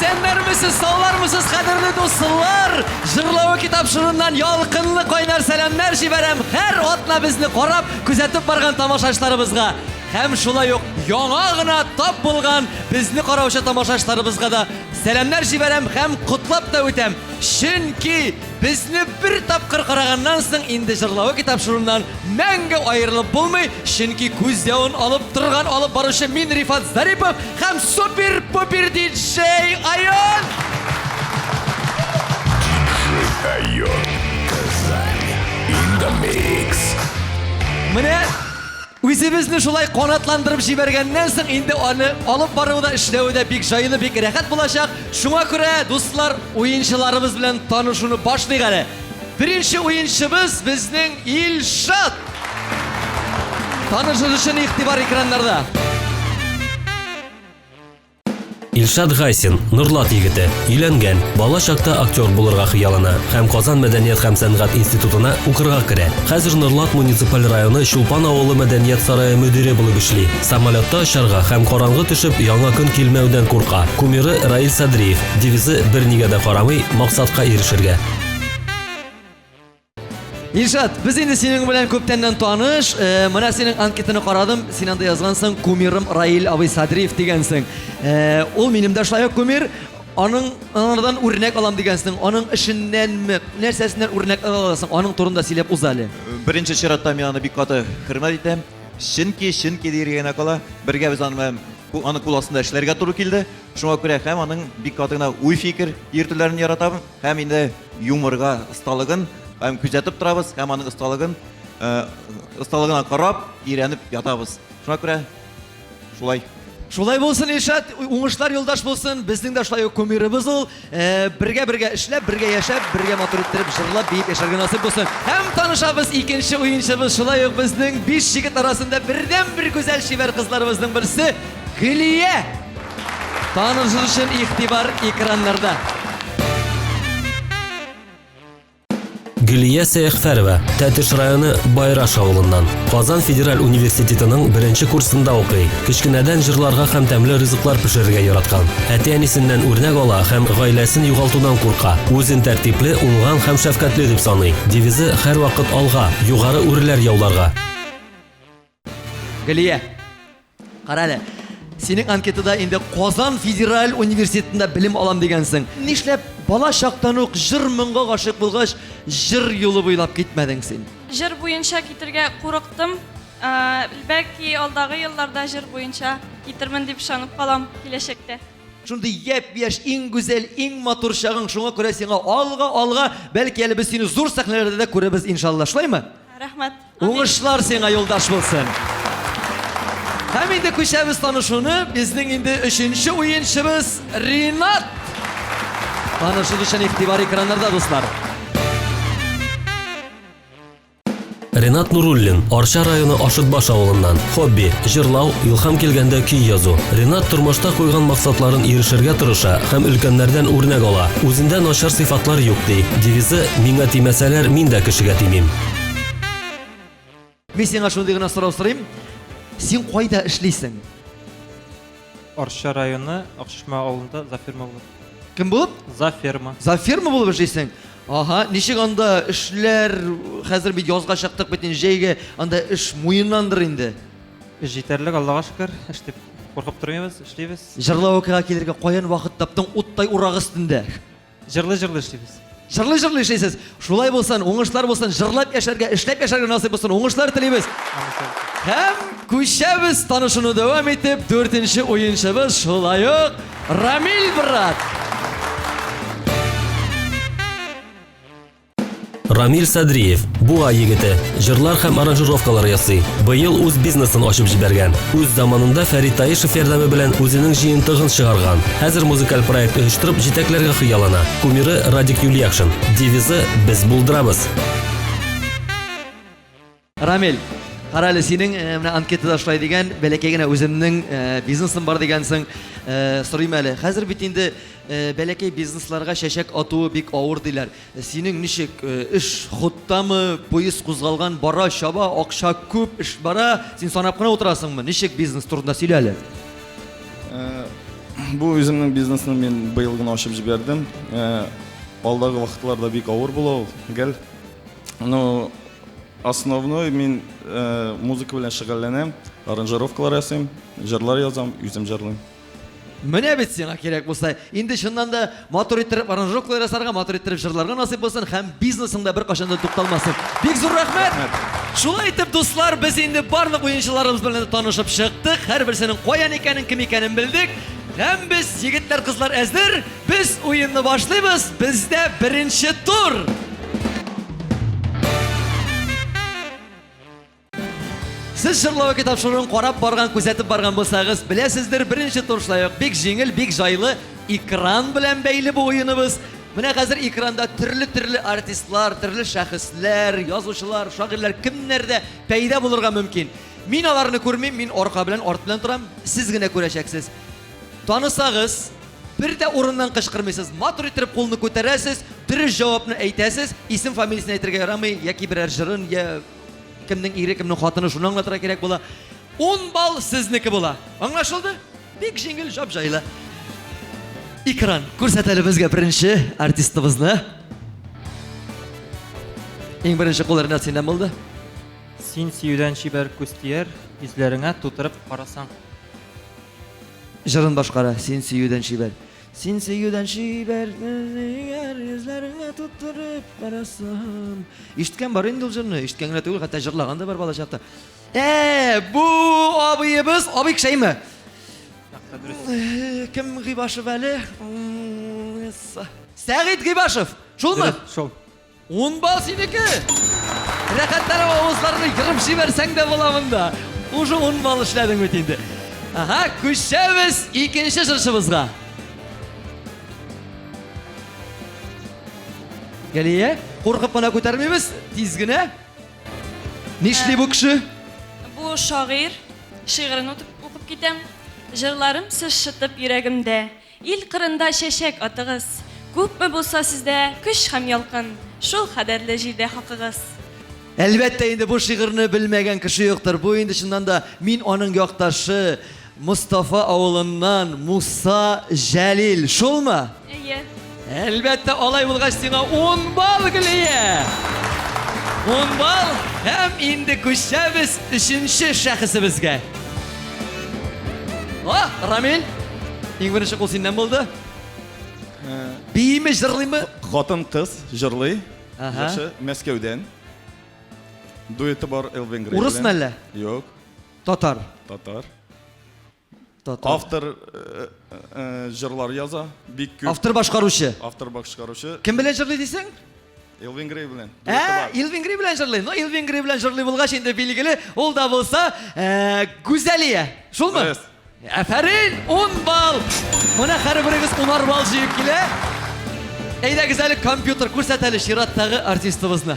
Esenlermisiniz, sağlarmısınız kadirli dostlar? Jırlağı kitapşırından yalqınlı koynar selamlar jiberem. Her otla bizni korap, küzetip bargan tamaşaçlarımızga. Hem şulay yok, yanağına tap bulgan bizni koravuşa tamaşaçlarımızga da selamlar jiberem hem kutlap da ötem. Çünkü bizni bir tapkır qaragandan soň indi jırlağı kitapşırından мәңгі ayrılıp bulmay. Çünkü көз yağın alıp turgan alıp barışı min Rifat Zaripov hem super popper DJ Ayon. Ayon Kazan in the mix. Mine özümüzni şulay qanatlandırıp jibergenden soň indi onu alıp barıuda işlewde bek jaylı bek rahat bulacak. Şuna göre dostlar oyuncularımız bilen tanışını başlayalım. Birinci oyunçumuz bizning İlşat. Tanışır için ihtibar ekranlarda. Илшат Гайсин, Нурлат егете, өйләнгән, бала чакта актер булырга хыялына һәм Казан мәдәният һәм сәнгать институтына укырга керә. Хәзер Нурлат муниципаль районы Чулпан авылы мәдәният сарае мөдире булып эшли. Самолетта очарга һәм караңгы төшеп яңа көн килмәүдән курка. Кумиры Раил Садриев, девизы бернигә дә карамый максатка ирешергә. İlşat, biz indi senin bilen köptenden tanış. Mana senin anketini qaradım. Sen anda yazgansın, kumirim Rail Abi Sadriyev degensin. Ol menimde şulay kumir. Onlardan örnek alam degensin. Onun işinden mi, nersesinden örnek alasın? Onun turunda silep uzalı. Birinci çiratda men аны бик каты хөрмәт итәм. Чөнки дигән акала бергә без аны кул астында эшләргә туры килде. Шуңа күрә һәм аның бик каты гына уй фикер йөртүләрен яратам. Һәм инде юморга осталыгын һәм күзәтеп торабыз. Һәм аның осталыгына карап өйрәнеп ятабыз. Шуңа күрә шулай. Şulay bolsun İlşat, uңышлар yoldaş bolsun. Bizning de şulay kumirimiz ol. Birge işlep, birge yaşap, birge motor ettirip, jırlap, beyip yaşarga nasip bolsun. Hem tanışabız ikinci oyunçumuz şulay yok bizning 5 yigit arasında birden bir güzel şiver kızlarımızın birisi Giliye. Tanışır için ihtibar ekranlarda. Гөлия Сәяхфәрова, Тәтеш районы Байраш авылыннан. Казан Федераль университетының беренче курсында укый. Кечкенәдән җырларга һәм тәмле ризыклар пешерергә яраткан. Әти-әнисеннән үрнәк ала һәм гаиләсен югалтудан курка. Үзен тәртипле, уңган һәм шәфкатьле дип саный. Девизы һәрвакыт алга, югары үреләр яуларга. Giliye. Qarale. Senin anketida indi Qozon Federal Universitetinde bilim alam degensin. Нишләп бала чактан ук җыр моңга гашык булгач, җыр юлы буйлап китмәдең син? Жыр буенча китергә курыктым. Бәлки алдагы елларда җыр буенча китермен дип ышанып калам киләчәктә. Шундый япь-яшь, иң гүзәл, иң матур чагың, шуңа күрә сиңа алга, бәлки әле без сине зур сәхнәләрдә дә күрәбез иншалла, шулаймы? Рәхмәт. Уңышлар сиңа юлдаш булсын. Һәм инде күчәбез танышуны, безнең инде 3нче уенчыбыз Ринат. Танышыр өчен игътибар экраннарда дуслар. Ренат Нуруллин, Арча районы Ашытбаш авылыннан. Хобби, җырлау, илһам килгәндә көй язу. Ренат тормышта куйган максатларын ирешергә тырыша һәм өлкәннәрдән үрнәк ала. Үзендә начар сыйфатлар юк ди. Девизы миңа тимәсәләр, мин дә кешегә тимим. Мин сиңа шундый гына сорау сорыйм. Син кайда эшлисең? Арча районы Акшишма авылында Заферма булып. Кем булып? Заферма. Заферма булып эшлисең? Ага, ничек анда эшләр, хәзер бит язга чыктык бит инде җәйгә, анда эш муеннандыр инде. Җитәрлек, Аллага шөкер, эшләп куркып тормыйбыз, эшлибез. Җырлау окыга килергә каян вакыт таптың уттай урак өстендә? Җырлы эшлибез. Җырлый эшлисез. Шулай булсын, уңышлар булсын, җырлап яшәргә, эшләп яшәргә насыйп булсын, уңышлар телибез. Һәм күчәбез танышуны дәвам итеп, 4нче уенчыбыз шулай ук Рамил брат. Рамил Садриев, Буа егете, җырлар һәм аранжировкалар ясый. Быел үз бизнесын ачып җибәргән. Үз заманында Фәрит Таишев ярдәме белән үзенең җыентыгын чыгарган. Хәзер музыкаль проект оештырып җитәкләргә хыяллана. Кумиры Радик Юлияшин. Девизы без булдырабыз. Рамил, каралы синең менә анкетада шулай дигән, бәләкәй генә үземнең бизнесым бар дигәнсең. Сорыйм әле. Хәзер бит инде бәләкәй бизнесларга чәчәк атуы бик авыр диләр. Синең ничек эш худтамы, поезд кузгалган, бара чаба, акча күп, эш бара, син санап кына утырасыңмы? Ничек бизнес турында сөйлә әле? Бу үземнең бизнесны мин быел гына ачып җибәрдем. Алдагы вакытларда бик авыр була ул. Гел. Ну, основной мин музыка белән шөгыльләнәм, аранжировкалар ясыйм, җырлар язам, үзем җырлыйм. Менә бит сиңа кирәк булса, инде шуннан да мотор иттереп аранжировкалар ясарга, мотор иттереп җырларга насыйп булсын һәм бизнесыңда бер кашан да тукталмасын. Бик зур рәхмәт. Шулай итеп, дуслар, без инде барлык уенчыларыбыз белән танышып чыктык. Һәрберсенең каян икәнен, кем икәнен белдек. Һәм без, егетләр, кызлар, әзер. Без уенны башлыйбыз. Бездә беренче тур. Сез җырлау тапшыруын карап барган, күзәтеп барган булсагыз, беләсездер, беренче тур шулай ук бик җиңел, бик җайлы экран белән бәйле бу уеныбыз. Менә хәзер экранда төрле артистлар, төрле шәхесләр, язучылар, шагыйрьләр кемнәр дә пәйда булырга мөмкин. Мин аларны күрмим, мин арка белән, арт белән торам, сез генә күрәчәксез. Танысагыз, бер дә урыннан кычкырмыйсыз, матур итеп кулны күтәрәсез, дөрес җавапны әйтәсез, исем фамилиясын әйтергә ярамый, яки берәр җырын, я кемнең ире, кемнең хатыны, шуны аңлатырга кирәк була. 10 балл сезнеке була. Аңлашылды? Бик җиңел, җап-җайлы. Экран, күрсәт әле безгә беренче артистыбызны. Иң беренче кулларында синнән булды. Син сөюдән чибәр күстияр, изләреңә тутырып карасаң. Җырын башкара, син сөюдән чибәр. Син сөюдән чибәр, изләреңә тутырып карасам. Ишеткән бар инде ул җырны, ишеткән генә түгел, хәтта җырлаган да бар бала чакта. Бу абыебыз, абый Шәйме. Кем Гыйбашев әле? Сәгыйд Гыйбашев. Шулмы? Шул. 10 балл синеке. Рәхәтләр авызларны йырып җибәрсәң дә була монда. Уже 10 балл эшләдең бит инде. Ага, күчәбез икенче җырчыбызга. Галия, куркып кына күтәрмибез, тиз генә. Нишли бу кеше? Бу шагыйрь, шигырен укып китәм. Җырларым сез шытып йөрәгемдә. Ил кырында чәчәк атыгыз. Күпме булса сездә көч һәм ялкын. Шул кадәрле җирдә хакыгыз. Әлбәттә инде бу шигырьне белмәгән кеше юктыр. Бу инде шуннан да мин аның якташы Мустафа авылыннан Муса Җәлил. Шулмы? Әйе. Әлбәттә алай булгач сиңа 10 балл Галия. 10 балл һәм инде күчәбез 3нче шәхесебезгә. Рамил, иң беренче кул синнән булды. Бийме, җырлыймы? Хатын кыз җырлый. Ага. Яшы Мәскәүдән. Дуэты бар Элвин Грей. Урысмы әллә? Юк, Татар. татар. Татар. Автор җырлар яза, бик күп. Автор башкаручы. Автор башкаручы Кем белән җырлый дисең? Элвин Грей белән. Дуэты бар. Элвин Грей белән җырлый. Ну, Элвин Грей белән җырлый булгач инде билгеле, ул да булса, Гүзәлия. Шулмы? Дөрес. Афәрин, 10 балл. Менә һәрберегез 10 балл җыеп килә. Әйдәгез әле компьютер күрсәт әле чираттагы артистыбызны.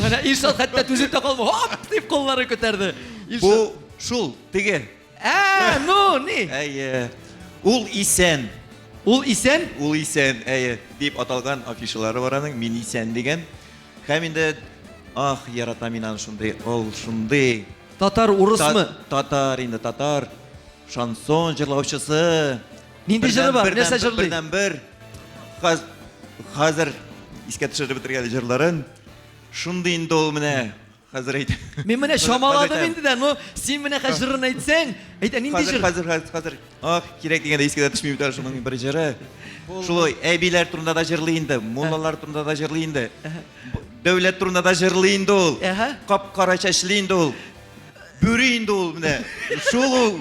Менә Илшат хәтта түзеп тә калмый. Хоп, дип кулларын күтәрде. Бу шул, теге. Ну, ни? Әйе. Ул исән. Ул исән? Ул исән, әйе, дип аталган афишалары бар аның, мин исән дигән. Һәм инде яратам мин аны шундый, ул шундый. Татар, урысмы? Татар, инде татар. Шансон җырлаучысы. Нинди җыры бар? Нәрсә җырлый? Бердән бер. Хәзер искә төшереп бетергән җырларын. Шундый инде ул менә. Хәзер әйт. Мин менә шамаладым инде дә, ну, син менә җырын әйтсәң, әйт, нинди җыр? Хәзер. Кирәк дигәндә искә төшми бит шуның бер җыры. Шулай, әбиләр турында да җырлый инде, муллалар турында да җырлый инде. Дәүләт турында да җырлый инде ул. Кап-кара чәчле инде ул. Бүре инде ул менә. Шул ул.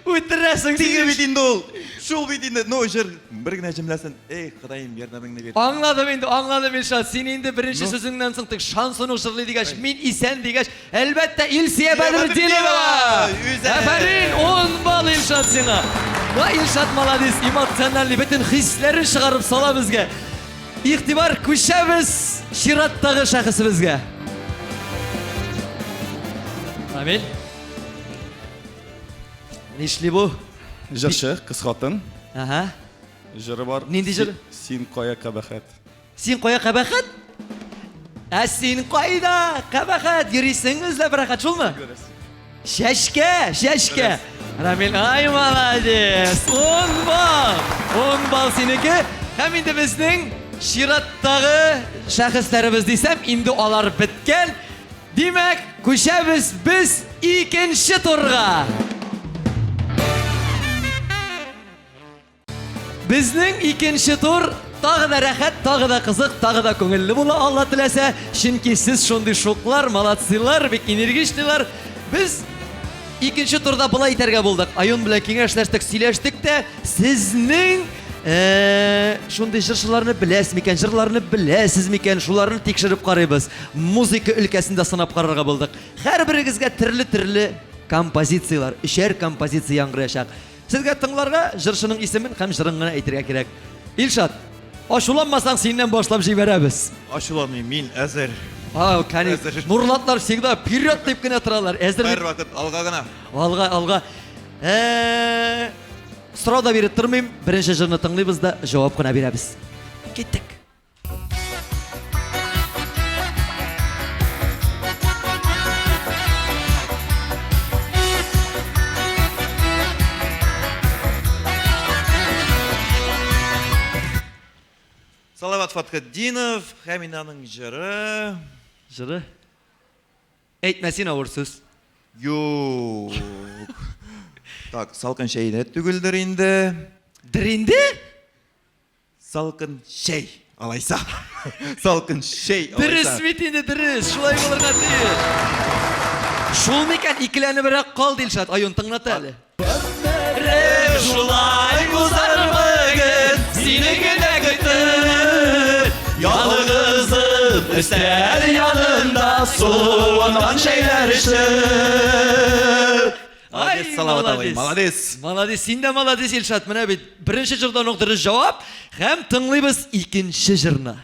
Үтерәсең Тиге бит инде ул. Шул бит инде. Ну, җыр бер генә җөмләсен. Эй, Ходаем, ярдәмеңне бир. Аңладым инде, аңладым Илшат. Син инде беренче сүзеңнән соң тик шансын җырлый дигәч, мин исән дигәч, әлбәттә Илсия Бәдретдинова. Афәрин, 10 балл Илшат сиңа. Ва Илшат молодец, эмоциональный, бөтен хисләрен чыгарып сала безгә. Игътибар, күчәбез чираттагы шәхесебезгә. Рамил. Нишли бу? Җырчы, кыз хатын. Ага. Җыры бар. Нинди җыр? Син кая кабахат. Син кая кабахат? Син кайда кабахат? Йөрисең эзләп рәхәт шулмы? Шәшкә, шәшкә. Рамил, ай молодец. 10 бал. 10 бал синеке. Һәм инде безнең чираттагы шәхесләребез дисәм, инде алар беткән. Димәк, күчәбез без икенче турга. Безнең икенче тур тагы да рәхәт, тагы да кызык, тагы да күңелле була, Алла теләсә. Чөнки сез шундый шуклар, молодцылар, бик энергичныйлар. Без икенче турда булай итәргә булдык. Аюн белән киңәшләштек, сөйләштек тә, сезнең шундый җырчыларны беләсез микән, җырларны беләсез микән, шуларны тикшереп карыйбыз. Музыка өлкәсендә сынап карарга булдык. Һәрберегезгә төрле композициялар, өчәр композиция яңгыраячак. Сезгә тыңларга җырчының исемен һәм җырын гына әйтергә кирәк. Илшат, ашуланмасаң синнән башлап җибәрәбез. Ашуланмыйм, мин әзер. Конечно. Нурлатлар всегда вперед дип кенә торалар. Әзер Вакыт алга гына. Алга. Сорау да биреп тормыйм. Беренче җырны тыңлыйбыз да җавап кына бирәбез. Киттек. Салават Фатхетдинов, һәм аның җыры. Җыры. Әйтмәсин авыр сүз. Юк. Так, салкын шәйне түгелдер инде. Диринде? Салкын шәй. Алайса. Салкын шәй. Дөрес бит инде, дөрес. Шулай булырга тиеш. Шул микән икеләнеп берәк калды Илшат. Аюн тыңлат әле. Шулай бузар бүген сине генә көтеп. Ялгызым өстәл янында суынган шәйләр эшләп. Молодец, Салават абай, молодец. Молодец, син дә молодец Илшат. Менә бит беренче җырдан ук дөрес җавап һәм тыңлыйбыз икенче җырны.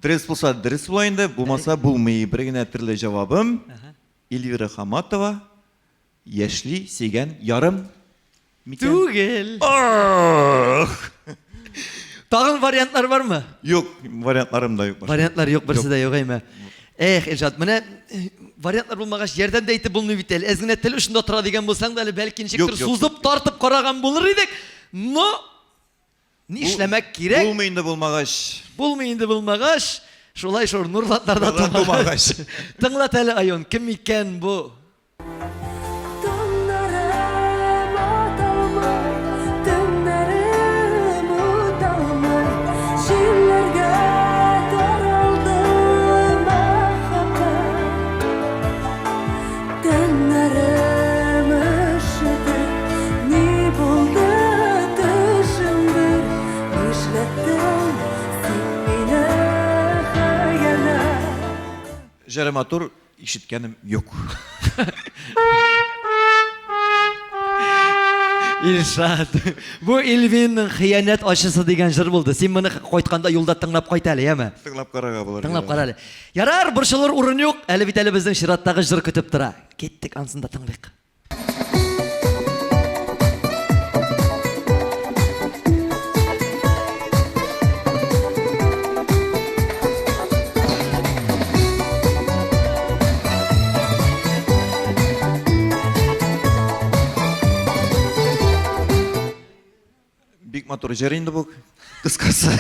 Дөрес булса, дөрес була инде, булмаса булмый. Бер генә төрле җавабым. Эльвира Хаматова, яшьли, сөйгән, ярым. Түгел. Тагын вариантлар бармы? Юк, вариантларым да юк. Вариантлар юк, берсе дә юк әйме. Илшат, менә вариантлар булмагач, ярдәм дә әйтеп булмый бит әле. Әзгенә тел ушында тора дигән булсаң да әле бәлки ничектер сузып тартып караган булыр идек. Но ни эшләмәк кирәк? Булмый инде булмагач. Булмый инде булмагач, шулай шур нурлатларда тыңлагач. Тыңлат әле Аюн, кем икән бу? Tönlerim atalmay, tönlerim utalmay, şiirlerge taraldı mahabbet. Tönlerim üşüdü, ni buldu düşündür, işlettin sen mine hayalet. Жарематур ишеткәнем юк. Илшат, бу Эльвинның хыянәт ачысы дигән җыр булды. Син моны кайтканда юлда тыңлап кайт әле, яме? Тыңлап карарга булыр. Тыңлап кара әле. Ярар, борчылыр урын юк. Әле бит әле безнең чираттагы җыр көтеп тора. Киттек, ансын да тыңлыйк. Бик матур җыр инде бу. Кыскасы.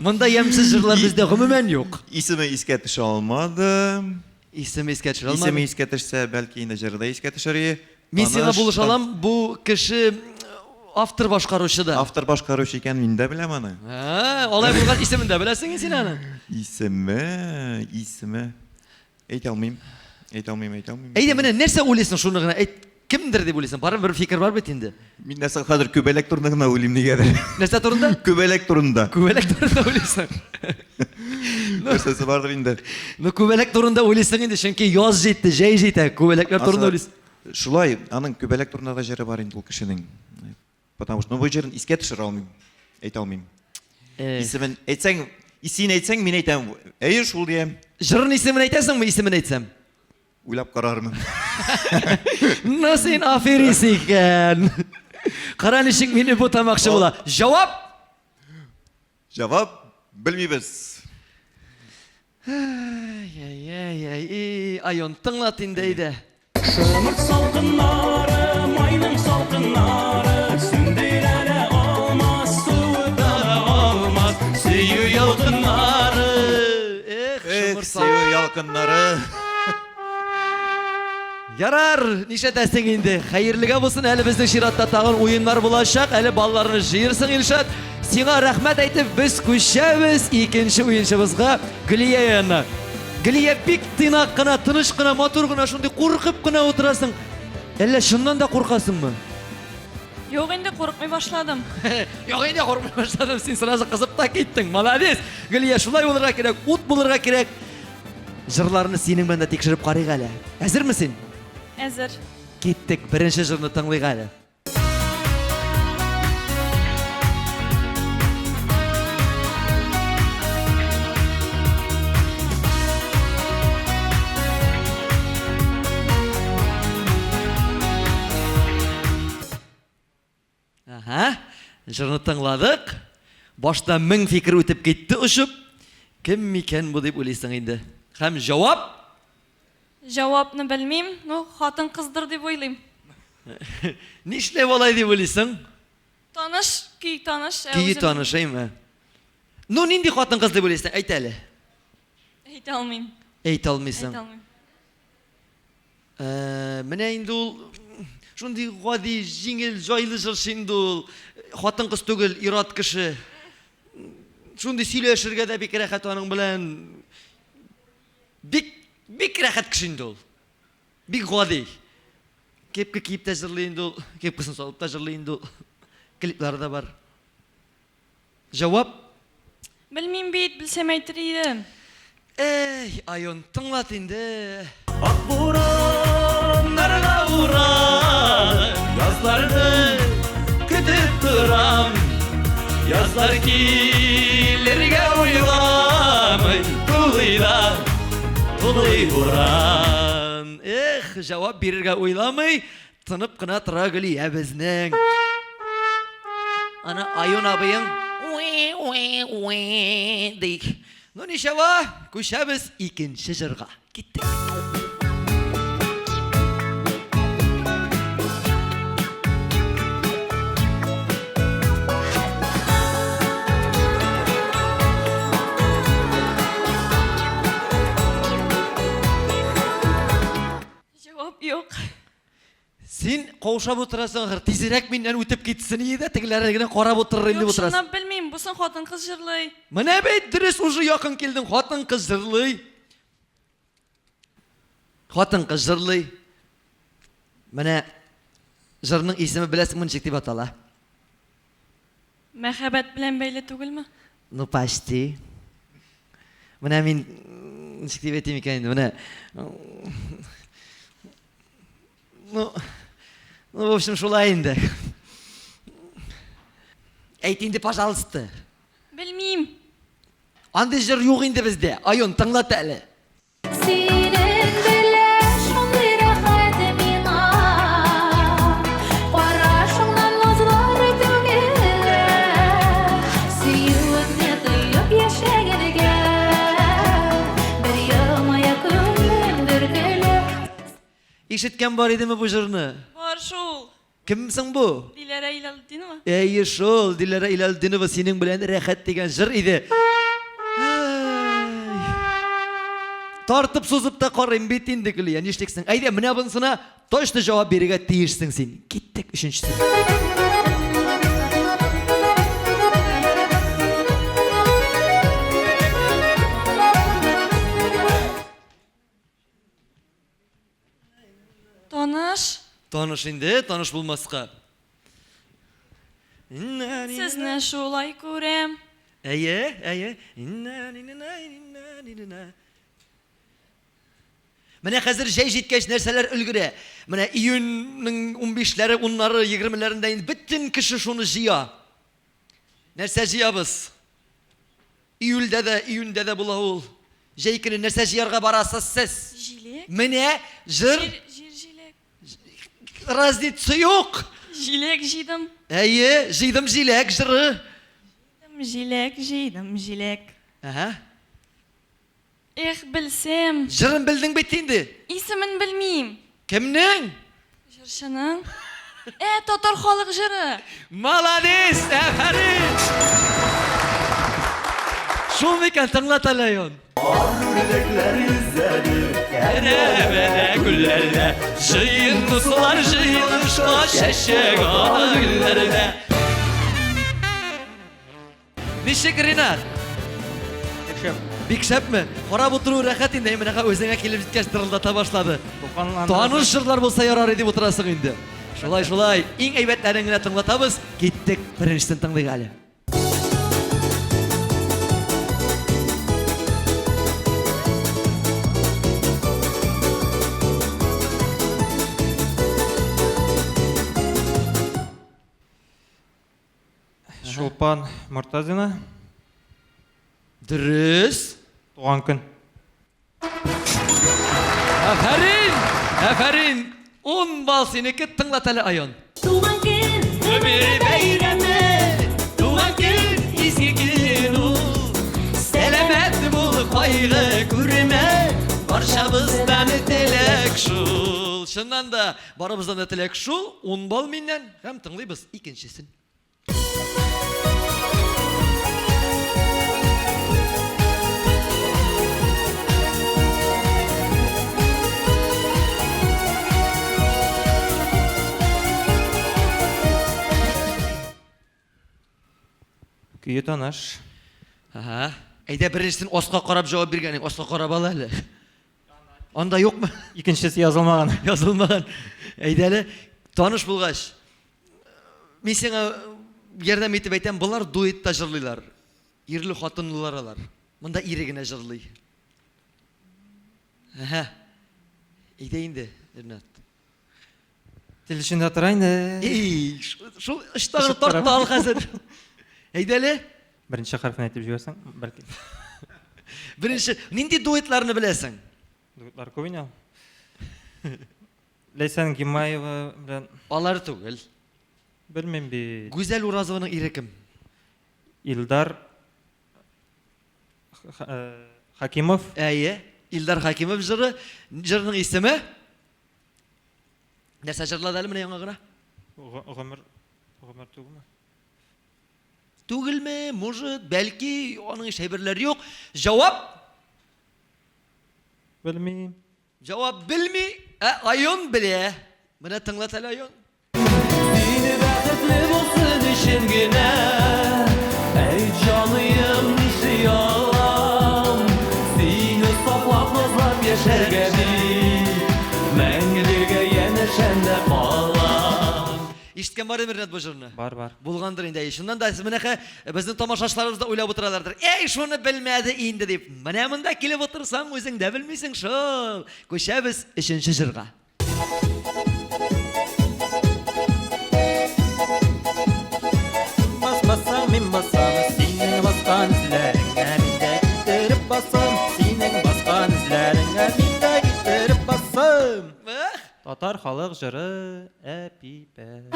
Монда ямсыз җырлар бездә гомумән юк. Исеме искә төшә алмадым. Исеме искә төшә Исеме алмадым. искә төшсә, бәлки инде җырда искә төшәргә. Мин сиңа булыша алам, бу кеше автор башкаручы да. Автор башкаручы икән, мин дә беләм аны. Алай булган исемен дә беләсең син аны. Исеме. Әйтә алмыйм. Әйдә, менә нәрсә уйлыйсың шуны гына әйт. Кемдер дип уйлыйсың? Бары бер фикер бар бит инде. Мин нәрсә хәзер күбәләк турында гына уйлыйм нигәдер. Нәрсә турында? Күбәләк турында. Күбәләк турында уйлыйсың. Нәрсәсе бардыр инде. Ну күбәләк турында уйлыйсың инде, чөнки яз җитте, җәй җитә, күбәләкләр турында уйлыйсың. Шулай, аның күбәләк турында да җыры бар инде ул кешенең. Потому что бу җырын искә төшерә алмыйм. Әйтә алмыйм. Исемен әйтсәң, исен әйтсәң, мин әйтәм. Әйе, шул диям. Җырын исемен әйтәсеңме, исемен әйтсәм? уйлап карармын. Ну сен аферист икән. Кара ничек мине бутамакчы була. Җавап? Җавап белмибез. Ай, айон тыңлат инде әйдә. Шымыр салқыннары, майның салқыннары, сүндерәлә алмас, суытара алмас, сөю ялқыннары. Эх, Эх, шымырсал. сөю ялкыннары. Ярар, нишәтәсең инде. Хәерлегә булсын, әле безнең чиратта тагын уеннар булачак. Әле балларны җыерсың, Илшат. Сиңа рәхмәт әйтеп, без күчәбез икенче уенчыбызга, Гөлия янына. Гөлия бик тыйнак кына, тыныч кына, матур гына, шундый куркып кына утырасың. Әллә шуннан да куркасыңмы? Юк, инде курыкмый башладым. Юк, инде куркмый башладым. Син сразу кызып та киттең. Молодец. Гөлия, шулай булырга кирәк, ут булырга кирәк. Җырларны синең белән дә тикшереп карыйк әле. Әзерме син? Әзер. Киттек, беренче җырны тыңлыйк әле. Ага, җырны тыңладык. Башта 1000 фикер үтеп китте ушып. Кем микән бу дип уйлыйсың инде? Һәм җавап? Җавапны белмим, ну хатын кыздыр дип уйлыйм. Нишләп алай дип уйлыйсың? Таныш, көй таныш. Көйі танышаймы? Ну, нинди хатын кыз дип уйлыйсың? Әйт әле. Әйтә алмыйм. Әйт алмыйсың. Әйтә алмыйм. Менә инде ул шундый гади, җиңел, җайлы җырчы инде ул. Хатын кыз түгел, ират кеше. Шундый сөйләшергә дә бик рәхәт аның белән. Бик рәхәт кеше инде ул. Бик гади. Кепке киеп тә җырлый инде ул. Кепкасын салып та җырлый инде ул. Клиплары да бар. Җавап? Белмим бит, білсем әйтер идем. Эй, айон, тыңлат инде. Ак бураннарга уран, язларны көтеп торам. Язлар килергә уйламый, тулый буран. Эх, җавап бирергә уйламый, тынып кына тора Гөлия безнең. Ана Айон абыең дейк. Ну нишәва, күчәбез икенче җырга. Киттек. Җавап юк. Син каушап утырасың, тизрәк миннән үтеп китсен иде, тегеләре генә карап утырыр инде Юк, утырасың. шуны белмим, бусын хатын кыз җырлый. Менә бит дөрес уже якын килдең, хатын кыз җырлый. Хатын кыз җырлый. Менә җырның исеме беләсеңме ничек дип атала? Мәхәббәт белән бәйле түгелме? Ну, почти. Менә мин ничек дип әйтим икән инде, менә. Ну, в общем, шулай инде. Әйт инде, пожалуйста. Белмим. Андый җыр юк инде бездә. Айон, тыңлат әле. Синең белән шундый рәхәт миңа, карашыңнан назлар түгел, сөюеңне тоеп яшәгәнгә, бер елмая күңелем бөркелеп. Ишеткән бар идеме бу җырны? Бар шул. Кемсең бу? Диләрә Илалдинова. Әйе шул, Диләрә Илалдинова синең белән рәхәт дигән җыр иде. Тартып сузып та карыйм бит инде Гөлия, нишлексең? Әйдә, менә бунысына точно җавап бирергә тиешсең син. Киттек өченчесе. Таныш. Таныш инде, таныш булмаска. Сезне шулай күрәм. Әйе. Менә хәзер җәй җиткәч нәрсәләр өлгерә. Менә июньнең 15-ләре, 10-лары, 20-ләрендә инде бөтен кеше шуны җыя. Нәрсә җыябыз? Июльдә дә була ул. Җәй көне нәрсә җыярга барасыз сез? Җиле. Міне жыр Жир жилек. разница yok. Жилек жидым. Әйе, жидым жилек жыры. Жилек жидым жилек. Ага. Эх, білсем. Жырын білдің бе енді? Исімін білмейм. Кімнің? Жыршының. Татар халық жыры. Молодец, әфәрин. Шул мекен тыңлат әле yon. Әрәбәдә гүлләрдә жыйын дуслар жыйылышка чәчәк ала гүлләрдә. Ничек Ринат? Бик шәпме? Карап отыру рәхәт инде, менә өзеңә килеп җиткәч дырылдата башлады. Таныш җырлар булса ярар иде утырасың инде. Шулай, иң әйбәтләрен генә тыңлатабыз. Киттек, беренчесен тыңлыйк әле. Шолпан Мортазина, Дөрес. туған күн. Әфәрин. 10 бал синеке, тыңлат әле Айон. Туган көн, Ömür beyremi, tuğan gün izgi günü. Selamet bul kaygı kurme, barşabızdan ötelek şul. Şundan da barımızdan ötelek şul, 10 bal mindən, hem tınlıyız ikincisin. Күйі таныш. Aha. Әйдә беренчесен Осқа карап җавап биргәнең, Осқа карап ал әле. Анда юкмы? Икенчесе язылмаған. Язылмаган. Әйдә әле таныш булгач. Мин сиңа ярдәм итеп әйтәм, булар дуэтта җырлыйлар. Ирле хатынлылар алар. Монда ире генә җырлый. Аха. Әйдә инде, Ринат. Тел эчендә тора инде. Ей, шул ыштагы тартты ал хәзер. Әйдә әле. Беренче хәрфен әйтеп җибәрсәң, бәлки. Беренче, нинди дуэтларны беләсең? Дуэтлар күп ине. Ләйсән Гимаева белән Алар түгел. белмим бит. Гүзәл Уразованың ире кем? Илдар Хакимов. Әйе, Илдар Хакимов жырының исеме? Нәрсә җырлады әле менә яңа гына? Гомер түгелме? Түгелме, может, бәлки, аның шәйберләре юк. Җавап? Белмим. Җавап белми, Айон белә. Менә тыңлат әле Айон. Seni bәхетле булсын өчен генә, әйт җаныем җыям. Сине саклап назлап яшәргә бит, мәңгегә янәшәндә калам. Ишеткән бар Ринат бу җырны? Бар. Булгандыр инде. Шуннан да менә безнең тамашачыларыбыз да уйлап утыралардыр. Эй, шуны белмәде инде дип. Менә монда килеп утырсаң, үзең дә белмисең шул. Күчәбез 3нче җырга. Басмасаң мин басам, синең баскан эзләреңә мин дә китереп басам, синең баскан эзләреңә мин дә китереп басам. Татар халык җыры әпипә.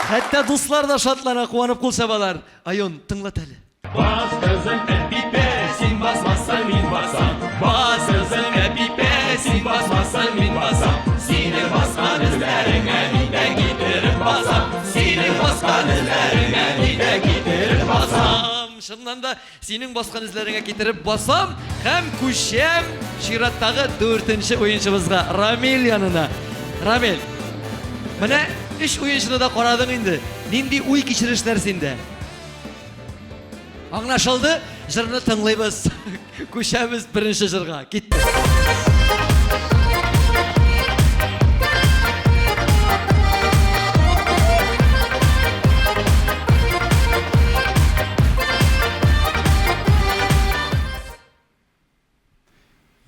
Хәтта дуслар да шатлана, куанып кул чабалар. Айон, тыңлат әле. Бас кызың әпипә, син басмасаң мин басам. Бас кызың әпипә, син басмасаң мин басам. Синең баскан эзләреңә мин дә китереп басам. Синең баскан эзләреңә мин дә китереп басам. Шуннан да синең баскан эзләреңә китереп басам һәм күчәм чираттагы 4нче уенчыбызга, Рамил янына. Рамил, менә 3 уенчыны да карадың инде. Нинди уй кичерешләр синдә? Аңлашылды? Җырны тыңлыйбыз. Күчәбез 1нче җырга. Китте.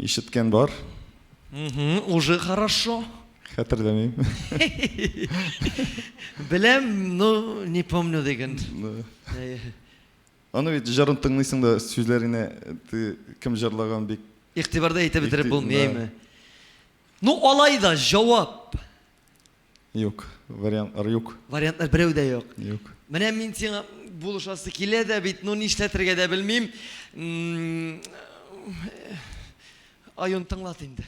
Ишеткән бар. Уже хорошо. Хәтерләмим. Беләм, но не помню деген. Аны бит җырын тыңлыйсың да сүзләренә кем җырлаган бик İhtibарда әйтеп бетереп İhti- булмыймы? Ну, алайда жауап. Yok. Вариантлар yok. Вариантлар берәү дә юк. Yok. Менә мин сиңа булышасы килә дә бит, ну нишләтергә дә белмим. Аюн тыңлат инде.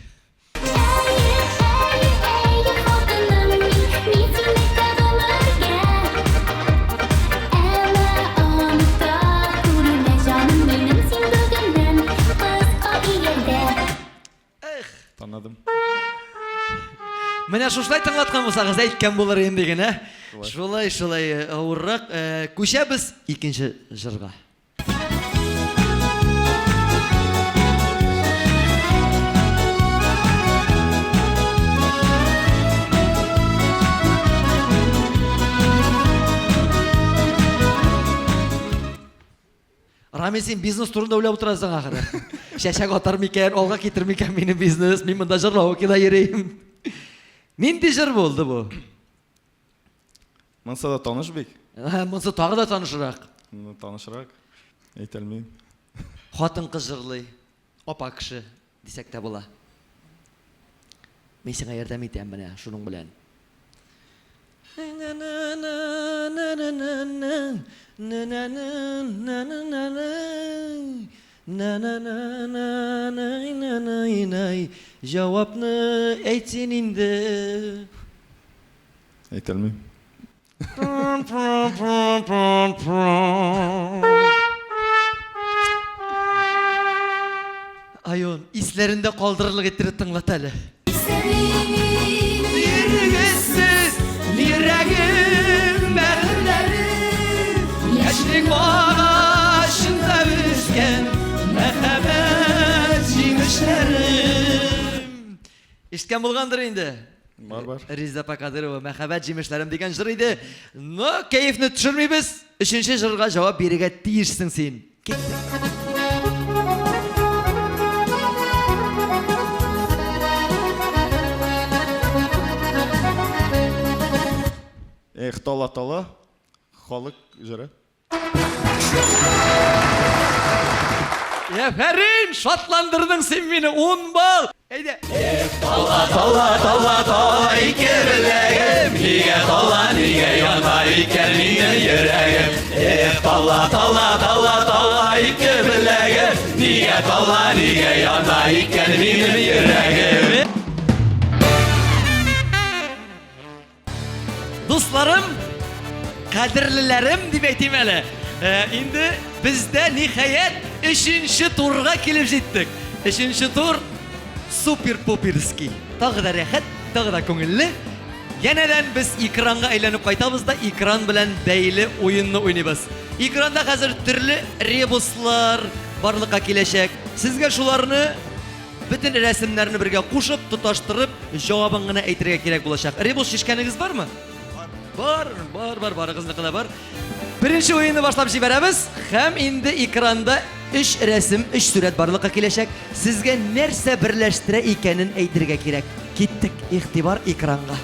Tanıdım. Менә шушылай тыңлаткан булсагыз әйткән булыр инде генә. Шулай авыррак. Күчәбез икенче җырга. Рами, сен бизнес турында уйлап утырасың ахыры. Шәшәк атар микән, алга китер микән минем бизнес, мин монда җырлау кила йөрим. Нинди җыр булды бу? Монсы да таныш бик. Монсы тагы да танышрак. Танышрак. Әйтелмим. Хатын кыз җырлый, апа кеше дисәк тә була. Мин сиңа ярдәм итәм менә шуның белән. Җавапны әйтсен инде. Әйтелмим. Аюн, исләрендә калдырырлык иттереп тыңлат әле. Йөрәгем бәгырьләрем яшьлек агашында үскән мәхәббәт җимешләрем. Ишеткән булгандыр инде. Бар. Риза Пакадырова мәхәббәт җимешләрем дигән җыр иде. Ну, кәефне төшермибез. Өченче җырга җавап бирергә тиешсең син. Эх, тала, халык җыры. Әфәрин, шатландырдың сен мине 10 бал. Әйдә. Дусларым, кадерлеләрем дип әйтим әле. Инде бездә ниһаять 3нче турга килеп җиттек. 3нче тур супер-пуперский. Тагы да рәхәт, тагы да күңелле. Янәдән без экранга әйләнеп кайтабыз да экран белән бәйле уенны уйныйбыз. Экранда хәзер төрле ребуслар барлыкка киләчәк. Сезгә шуларны бөтен рәсемнәрне бергә кушып, тоташтырып, җавабын гына әйтергә кирәк булачак. Ребус шишкәнегез бармы? Бар, барыгызны кына бар. Беренче уенны башлап җибәрәбез. Һәм инде экранда 3 рәсем, 3 сурәт барлыкка киләчәк. Сезгә нәрсә берләштерә икәнен әйтергә кирәк. Киттек, игътибар экранга.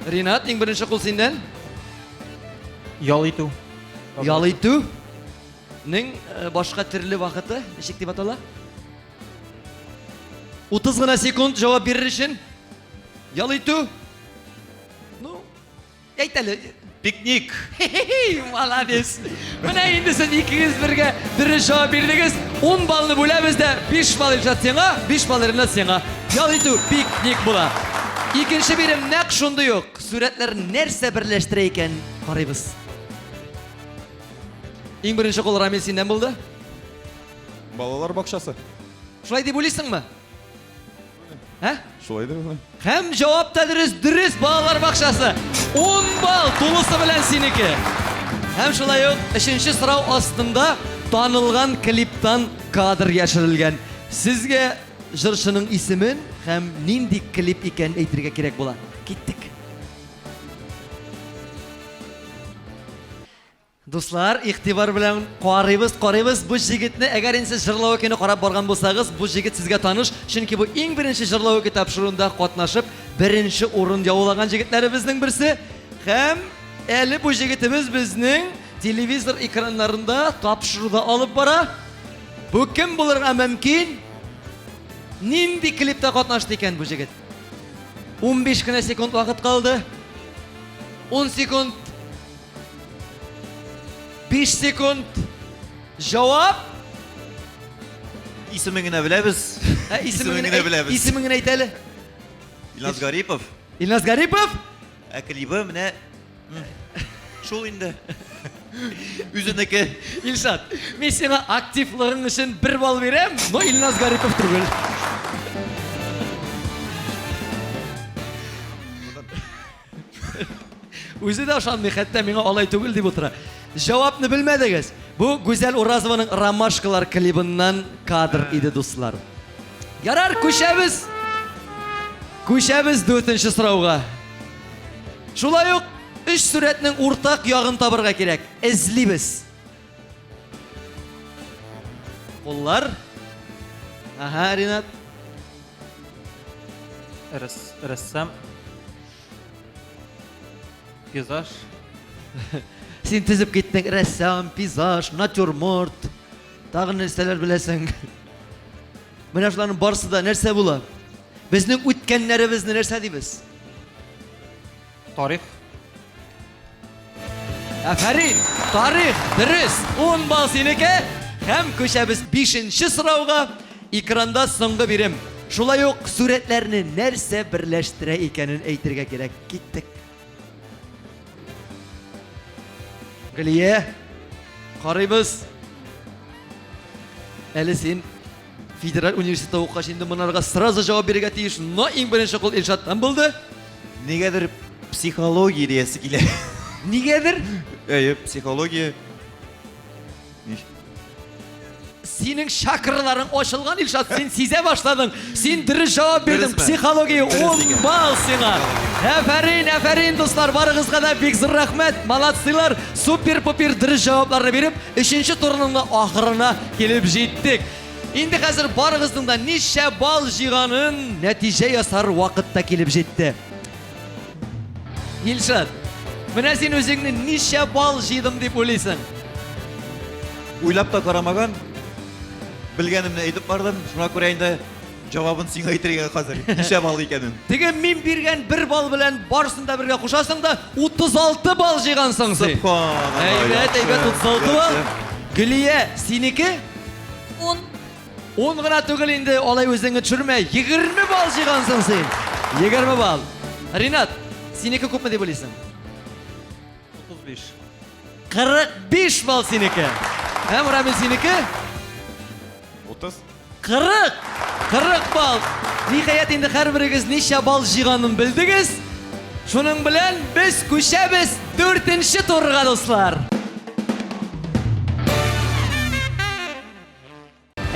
Ринат, иң беренче кул синдән. Ял итү. Ял итү. Ның башка төрле вакыты, ничек дип атала? 30 гына секунд җавап бирер өчен. Ял итү. Ну, әйт әле. Пикник. Молодец. Менә инде сез икегез бергә дөрес җавап бирдегез. 10 балны бүләбез дә 5 бал Илшат сиңа, 5 бал Ринат сиңа. Ял итү, пикник була. Икенче бирем нәкъ шундый ук. Сүрәтләр нәрсә берләштерә икән карыйбыз. Иң беренче кул Рамил синдән булды. Балалар бакчасы. Шулай дип уйлыйсыңмы? Шулай дип уйлыйм. Һәм җавап та дөрес, балалар бакчасы. 10 бал тулысы белән синеке. Һәм шулай ук 3нче сорау астында танылган клиптан кадр яшерелгән. Сезгә җырчының исемен һәм нинди клип икән әйтергә кирәк була. Киттек. Дуслар, игътибар белән карыйбыз бу җигетне. Әгәр инде сез җырлау көне карап барган булсагыз, бу җигет сезгә таныш, чөнки бу иң беренче җырлау тапшыруында катнашып, беренче урын яулаган җегетләребезнең берсе. Һәм әле бу җигетебез безнең телевизор экраннарында тапшыруда алып бара. Бу кем булырга мөмкин? Нинди клипта катнашты икән бу җегет? 15 кенә секунд вакыт калды. 10 секунд. 5 секунд. Җавап. Исемен генә беләбез. Исемен генә беләбез. Исемен генә әйт әле. Илназ Гарипов. Илназ Гарипов. Ә клибы менә шул инде. Үзенеке. Илшат, мен сиңа активлыгың өчен 1 балл бирәм, но Илназ Гарипов түгел. Үзе дә ышанмый, хәтта миңа алай түгел дип утыра. Җавапны белмәдегез. Бу Гүзәл Уразованың Ромашкалар клибыннан кадр иде, дуслар. Ярар, күчәбез. Күчәбез 4нче сорауга. Шулай ук 3 сурәтнең уртак ягын табырга кирәк. Эзлибез. Коллар. Ага, Ринат. Рәссам. Пейзаж. Син тизеп киттең, рәссам, пейзаж, натюрморт. Тагы нәрсәләр беләсең? Менә шуларның барысы да нәрсә була? Безнең үткәннәребезне нәрсә дибез? Тарих. Афарин, тарих, дөрес. 10 балл синеке. Һәм күчәбез 5нче сорауга. Экранда соңгы бирем. Шулай ук сурәтләрне нәрсә берләштерә икәнен әйтергә кирәк. Киттек. Гөлия, карыйбыз. Әле син федераль университетта укыгач инде монарга сразу җавап бирергә тиеш. Но иң беренче кул Илшаттан булды. Нигәдер психология диясе килә. Нигәдер? Психология. Синең чакраларың ачылган, Илшат, син сизә башладың. Син дөрес җавап бирдең. Дөресме? Психология 10 Дөрес балл сиңа. Афарин, афарин дуслар, барыгызга да бик зур рәхмәт. Молодцылар, супер-пупер дөрес җавапларны биреп, 3нче турның ахырына килеп җиттек. Инде хәзер барыгызның да ничә балл җыйганын нәтиҗә ясар вакытта килеп җитте. Илшат, менә син үзеңне ничә балл җыйдым дип уйлыйсың? Уйлап та карамаган. Белгәнемне әйтеп бардым. Шуңа күрә инде җавабын сиңа әйтергә хәзер. Ничә балл икәнен? Теге мин биргән 1 балл белән барысын да бергә кушасың да 36 балл җыйгансың син. Әйбәт, 36 балл. Гөлия, синеке? 10. 10 гына түгел инде, алай үзеңне төшермә. 20 балл җыйгансың син. 20 балл. Ринат, синеке күпме дип уйлыйсың? 35. 45 балл синеке. Һәм Рамил синеке? 30. 40 балл. Ниһаять инде һәрберегез ничә балл җыйганын белдегез. Шуның белән без күчәбез 4нче турга, дуслар.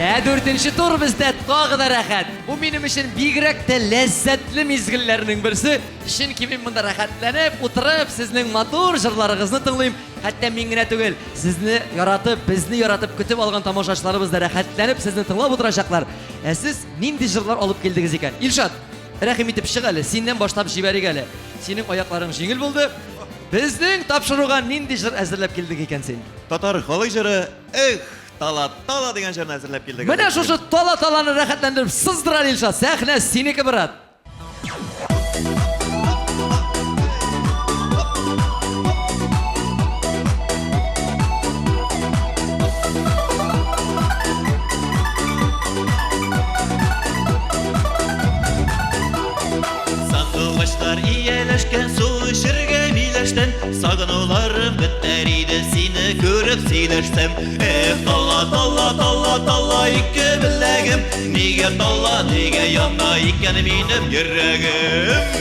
4нче тур бездә тагы да рәхәт. Бу минем өчен бигрәк тә ләззәтле мизгелләрнең берсе. Чөнки мин монда рәхәтләнеп утырып, сезнең матур җырларыгызны тыңлыйм. Хәтта мин генә түгел, сезне яратып, безне яратып көтеп алган тамашачыларыбыз да рәхәтләнеп сезне тыңлап утырачаклар. Ә сез нинди җырлар алып килдегез икән? Илшат, рәхим итеп чык әле, синнән башлап җибәрик әле. Синең аякларың җиңел булды. Безнең тапшыруга нинди җыр әзерләп килдек икән син? Татар халык җыры, тала дигән җырны әзерләп килдек. Менә шушы тала-таланы рәхәтләндереп сыздырар Илшат. Сәхнә синеке, брат. Сандугачлар ияләшкән, су эчәргә миләштән, сагынуларым бетәр иде сине күреп сөйләшсәм. Тала, ике беләгем, нигә тала, нигә яна икән минем йөрәгем.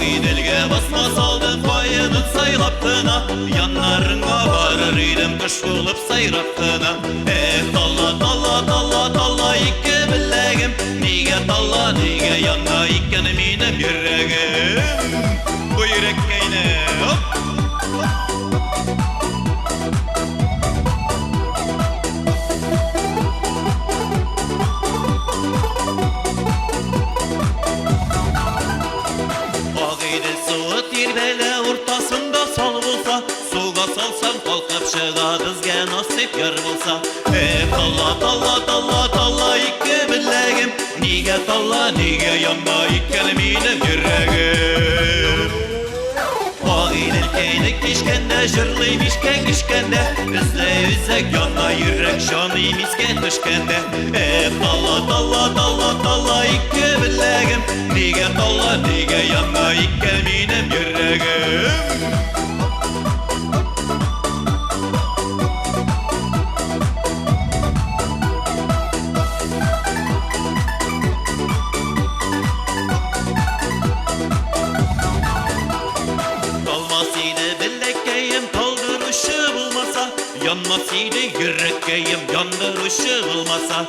Иделгә басма салдың кайынын сайлап кына, яннарыңа барыр идем кыш булып сайрап кына. Тала, ике беләгем, нигә тала, нигә яна икән минем йөрәгем. Бу йөрәккәйне, çığa bizge nasip yar bolsa. Talla talla talla talla iki bilegim. Nige talla nige yanma iken benim yüreğim. Ağilel keynek işkende, jırlıyım işken işkende. Bizle yüzek yana yürek şanı misken düşkende. Talla talla talla talla iki bilegim. Nige talla nige yana iken benim yüreğim. Yanmasıydı yüreğim yandırışı bulmasa.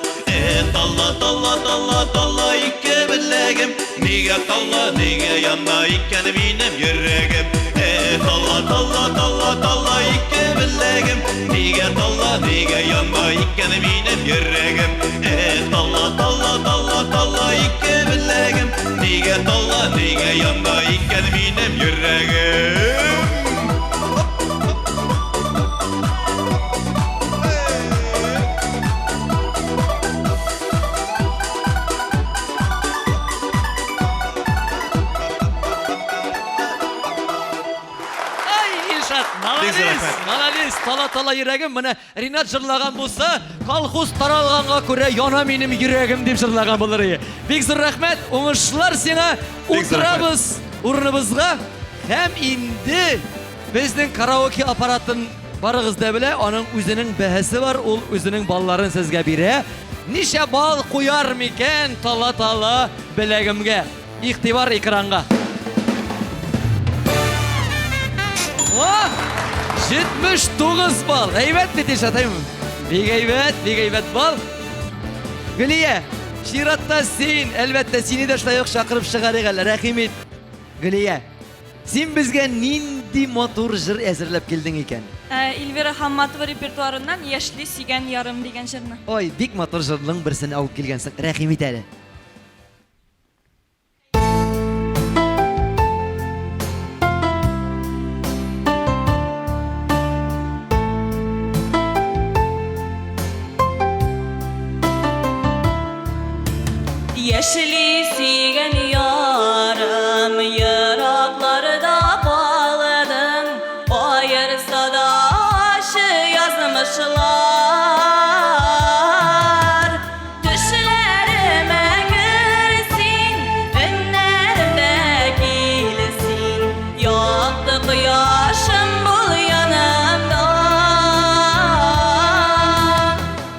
Talla talla talla talla iki bilegim. Nige talla nige yanma iken benim yüreğim. Talla talla talla talla iki bilegim. Nige talla nige yanma iken benim yüreğim. Talla talla talla talla iki bilegim. Nige talla nige yanma iken benim yüreğim. Malades, tala yüreğim bana Rinat jırlagan bolsa, kolxoz taralganга күрә яна минем yüreğim дип jırlagan булыр. Бик зур рәхмәт, уңышлар сиңа. Утырабыз урыныбызга. Һәм инде безнең караоке аппаратын барыгыз да белә, аның үзенең бәһәсе бар, ул үзенең балларын сезгә бирә. Ничә бал куяр микән тала беләгемгә? Игътибар экранга. 79 bal. Heybet mi Teşatayım? Bir heybet bal. Gülüye, şiratta sin, elbette seni de şuna yok şakırıp çıkarıqal. Rahimit. Gülüye, sen bizge nindi motor jır ezirlep geldin iken? Elvira Hammatova repertuarından Yaşlı Sigen Yarım degen jırны. Oy, bik motor jırlığın birisini alıp gelgensin. Rahimit әлі. Yaşlı sigen yarım Yaraklarda bağladım Ayırsa da aşı yazmışlar Düşlerime girsin Önlerimde gilsin Yaktı kıyaşım bul yanımda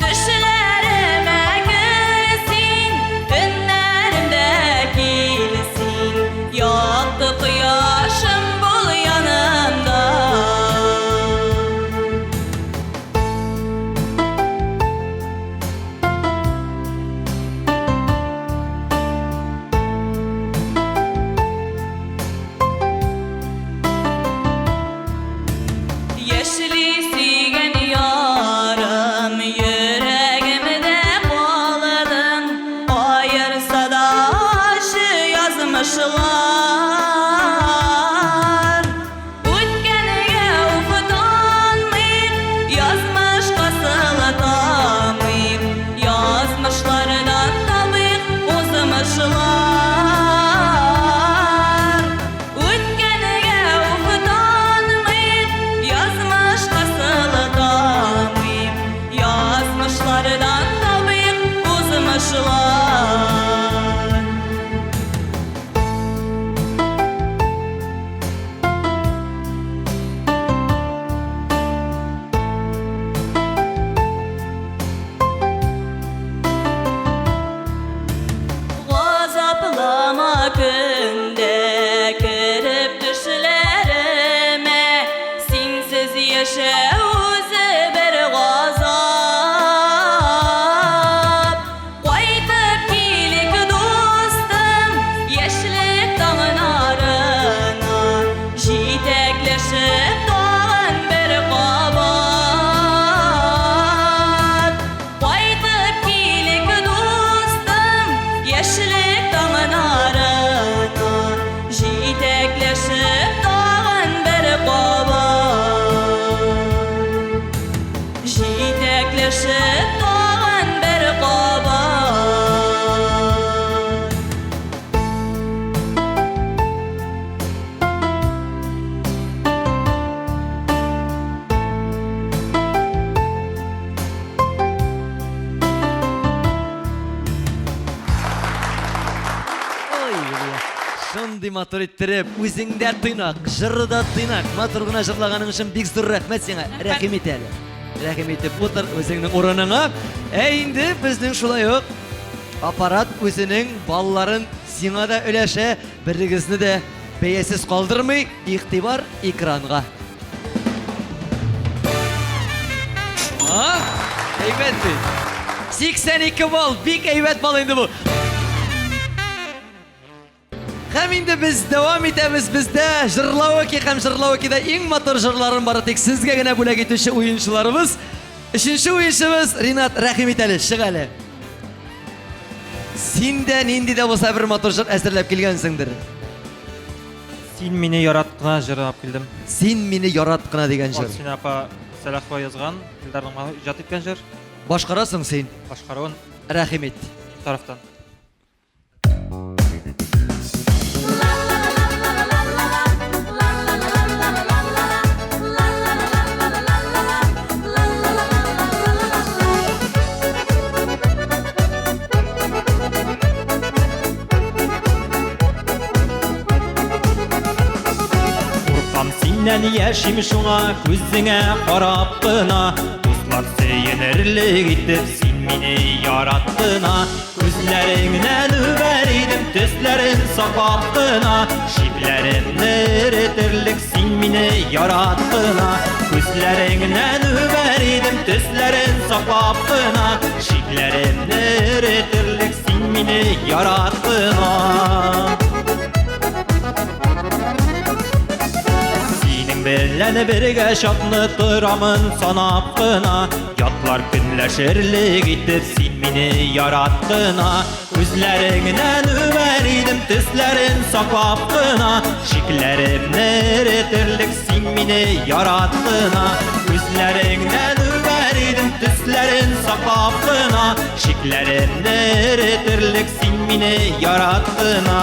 Düşlerime girsin Önlerimde gilsin Yaktı kıyaşım bul yanımda Yeşili sigen yarım yüreğimde bağladın Ayırsa da aşı yazmışlar Ötkeniye ufutanmayıp yazmış kasılatanmayıp Yazmışlardan tabip uzmışlar Ötkeniye ufutanmayıp yazmış kasılatanmayıp Yazmışlardan tabip uzmışlar Gazaplama günde kirip düşlerime Sinsiz yaşa özü bir gazap Qaytıb ушундый матур иттерип, үзеңдә тыйнак, жырда тыйнак, матур гына жырлаганың өчен бик зур рәхмәт сиңа. Рәхимет әле. Рәхимет итеп утыр үзеңнең урыныңа. Инде безнең шулай ук аппарат үзенең балларын сиңа да өләшә, бирегезне дә бәясез калдырмый, игътибар экранга. Әйбәт бит. 82 балл, бик әйбәт балл инде бу. Һәм инде без дәвам итәбез бездә җырлауки һәм җырлаукида иң матур җырларын бары тик сезгә генә бүләк итүче уенчыларыбыз. Өченче уенчыбыз Ринат Рәхимит әле, чык әле. Син дә нинди дә булса бер матур җыр әзерләп килгәнсеңдер. Син мине яраткына җырлап килдем. Син мине яраткына дигән җыр. Син апа Сәлахова язган, Илдарның иҗат иткән җыр. Башкарасың син. Башкаруын Рәхимит. тарафтан. Синнән яшим шуңа күзеңә карап кына, дуслар сөенерлек итеп син мине яраттына. Күзләреңнән үбәр идем төсләрен саклап кына, шикләремне эретерлек син мине яраттына. Күзләреңнән үбәр идем төсләрен саклап кына, шикләремне эретерлек син мине яраттына. Белән бергә чакны торамын санап кына, ятлар көнләшерлек итеп син мине яраттына. Күзләреңнән үбәр идем төсләрен саклап кына, шикләремне эретерлек син мине яраттына. Күзләреңнән үбәр идем төсләрен саклап кына, шикләремне эретерлек син мине яраттына.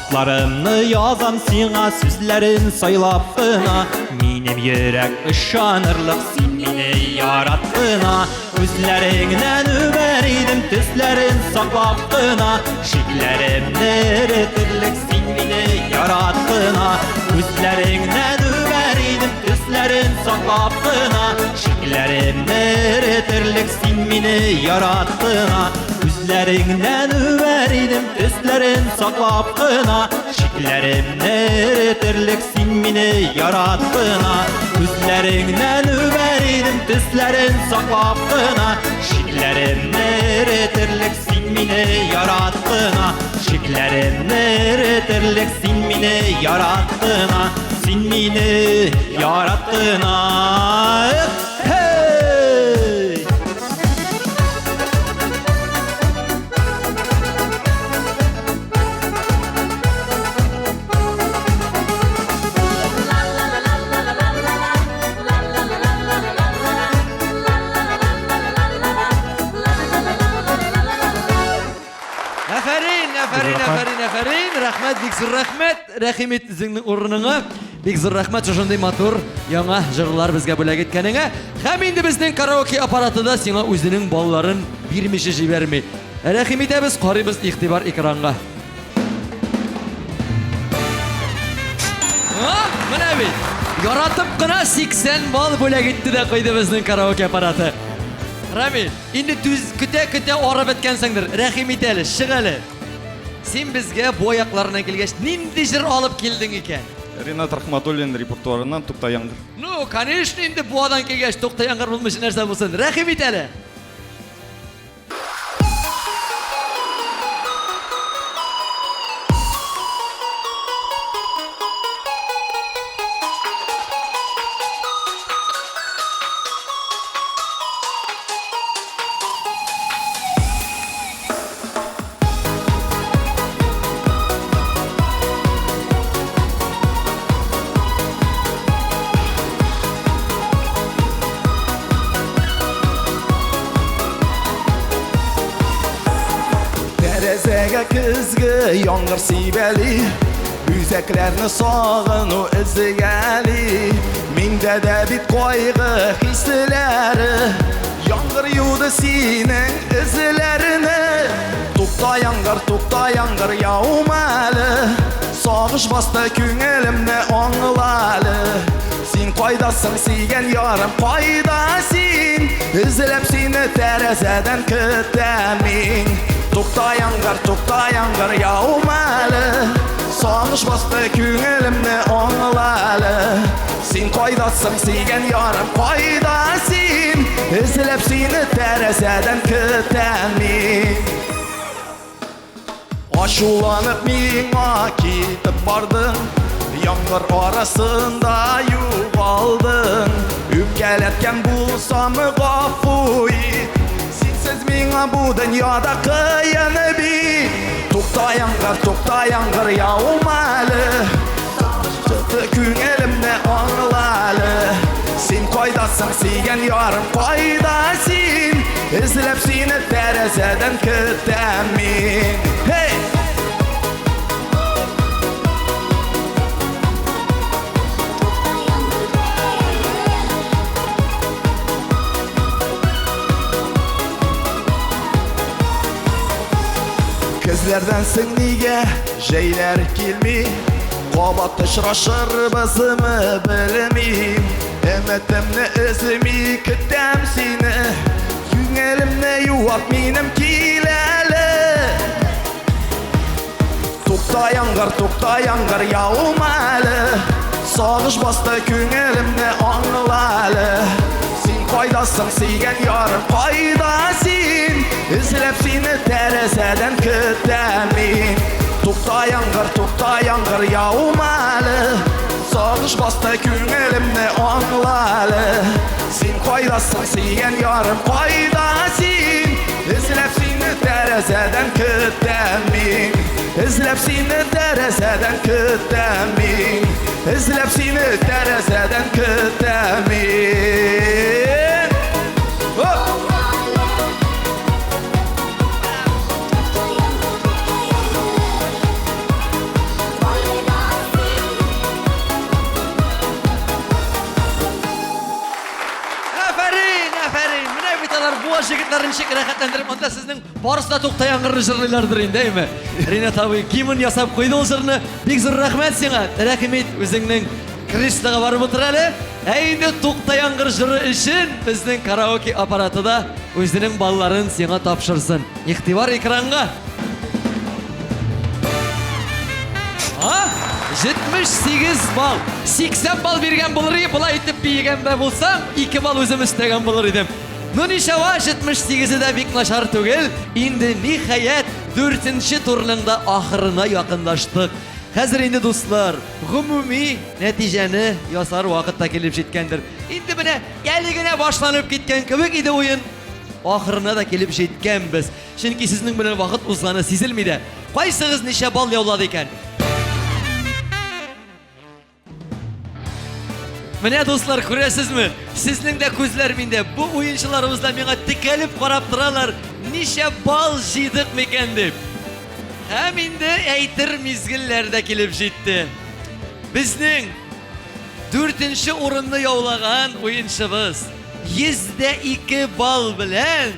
Хатларымны язам сиңа сүзләрен сайлап кына, минем йөрәк ышанырлык син мине яраттына. Күзләреңнән үбәр идем төсләрен саклап кына, шикләремне эретерлек син мине яраттына. Күзләреңнән үбәр идем төсләрен саклап кына, шикләремне эретерлек син мине яраттына. Күзләреңнән үбәр идем төсләрен саклап кына, шикләремне эретерлек син мине яраттына. Күзләреңнән үбәр идем төсләрен саклап кына, шикләремне эретерлек син мине яраттына. Шикләремне эретерлек син мине яраттына. Син мине яраттына. Әфәрин, рәхмәт, бик зур рәхмәт. Рәхимет үзеңнең урыныңа. Бик зур рәхмәт шушындый матур яңа җырлар безгә бүләк иткәнеңә. Һәм инде безнең караоке аппараты да сиңа үзенең балларын бирмичә җибәрми. Рәхимет әбез карыйбыз игътибар экранга. Менә бит. Яратып кына 80 балл бүләк итте дә куйды безнең караоке аппараты. Рамил, инде көтә арып беткәнсеңдер. Рәхимет әле, чык әле. Син безгә бу аякларына килгәч нинди җыр алып килдең икән? Ринат Рахматуллин репертуарынан Тукта яңгыр. Ну, конечно, инде бу адан килгәч Тукта яңгыр булмыш нәрсә булсын. Рәхимет әле. Senga kızgı yağmur sibeli Üzeklerini sağını izgeli Minde de bit koygu hisleri Yağmur yudu senin izlerini Tukta yağmur yağmalı Sağış bastı köngülümde anlalı Sen koydasın seygen yarım koydasın İzlep seni terezeden kütemin Tukta yağmur yağmalı Sağış bastı köngülümde anlalı Sen koydasın seygen yarım koydasın İzlep seni terezeden kütemin Aşulanıp mina kitip bardın Yağmur arasında yuğaldın Üpkeletken bulsamı gafu it Sensiz mina bu dünyada kıyını bil Tukta yağmur yağmalı Çıtı gün elimde anlalı Sen koydasın seygen yarım koydasın İzlep seni terezeden kütemin Hey! Kızlardansın niye şeyler kilmi Qabat taşraşır bazımı bilmiyim Emetimni özümü kütem seni Yüngəlimni yuvat benim kileli Tukta yağmur yağmalı Sağış bastı köngülümde anlalı Sen koydasın seygen yarım koydasın İzlep seni terezeden kütemin Tukta yağmur yağmalı Sağış bastı köngülümde anlalı Sen koydasın seygen yarım koydasın İzlep seni terezeden kütemin İzlep seni terezeden kütemin İzlep seni terezeden kütemin Aferin. Mine bitalar bu jigitlerin şekil rahatlandırıp onda sizin barısı da Tukta yağmur jırlılardır değil mi? Rinat abi kimin yasap koydu o jırını? Bek zor rahmet sana. Rahmet özünün Krista'ga barıp oturali. Endi Tukta yağmur jırı için bizden karaoke aparatı da özünün balların sana tapşırsın. İhtibar ekranga. Ha? 78 bal. 80 bal bergen bulur bula itip beygen de bulsam 2 bal özüm istegen bulur idim. Nunişava 78'i de bek naşar tugel. Indi nihayet 4-nji turlunda ahırına yakınlaştık. Hazır indi dostlar, gümumi netijeni yasar vakıtta kelip jetkendir. Indi bine geligine başlanıp gitken kibik idi oyun. Ahırına da kelip jetkenbiz. Çünkü sizin bilen vakit uzgаны sezilmeydi. Qaysıgız neşe bal yavladı eken? Mine dostlar ko'rasizmi? Sizning de ko'zlaringizda bu o'yinchilarimizlar menga tikilib qarab turalar. Necha bal jiydik mekan deb. Ham endi aytir mezgillarda kelib jetdi. Bizning 4-o'rinni yovlagan o'yinchimiz 102 bal bilan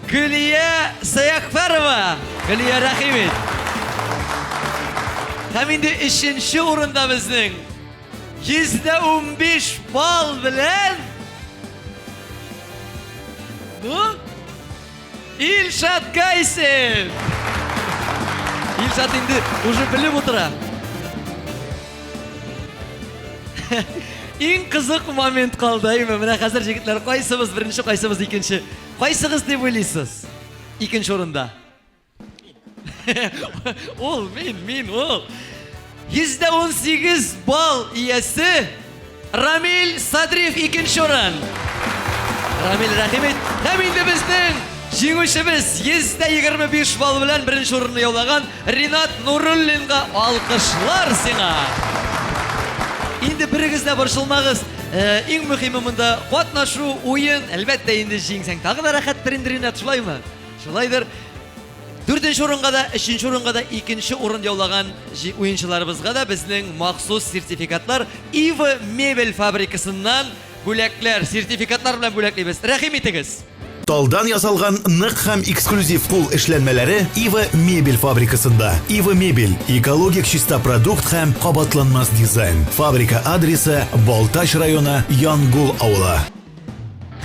Güliya Sayakfarova. Güliya rahmat. Ham endi 3-o'rinda bizning %15 bal bilen bu İlşat Gaysev. İlşat indi уже bilib o'tira. Eng qiziq moment qoldi. Mana hozir yigitlar qaysimiz birinchi, qaysimiz ikkinchi? Qaysimiz deb o'ylaysiz? Ikkinchi o'rinda. Ol, men ol. %18 bal iyesi Ramil Sadriyev ikinci o'rin. Ramil rahmet. Hem endi bizning jenguvchimiz %25 bal bilan birinchi o'rinni yovlagan Rinat Nurullinga olqishlar senga. Endi birigizda boshilmag'iz. Eng muhimi bunda qatnashuv o'yin. Albatta endi jengsang tag'i da rahatdir endi Rinat, shulaymi? Shulaydir. 4-нче урынга да, 3-нче урынга да, 2-нче урын яулаган уенчыларыбызга да безнең махсус сертификатлар Ива мебель фабрикасыннан бүләкләр, сертификатлар белән бүләклибез. Рәхим итегез. Талдан ясалган нык һәм эксклюзив кул эшләнмәләре Ива мебель фабрикасында. Ива мебель – экологик чиста продукт һәм кабатланмас дизайн. Фабрика адресы Балтач районы, Янгул авылы.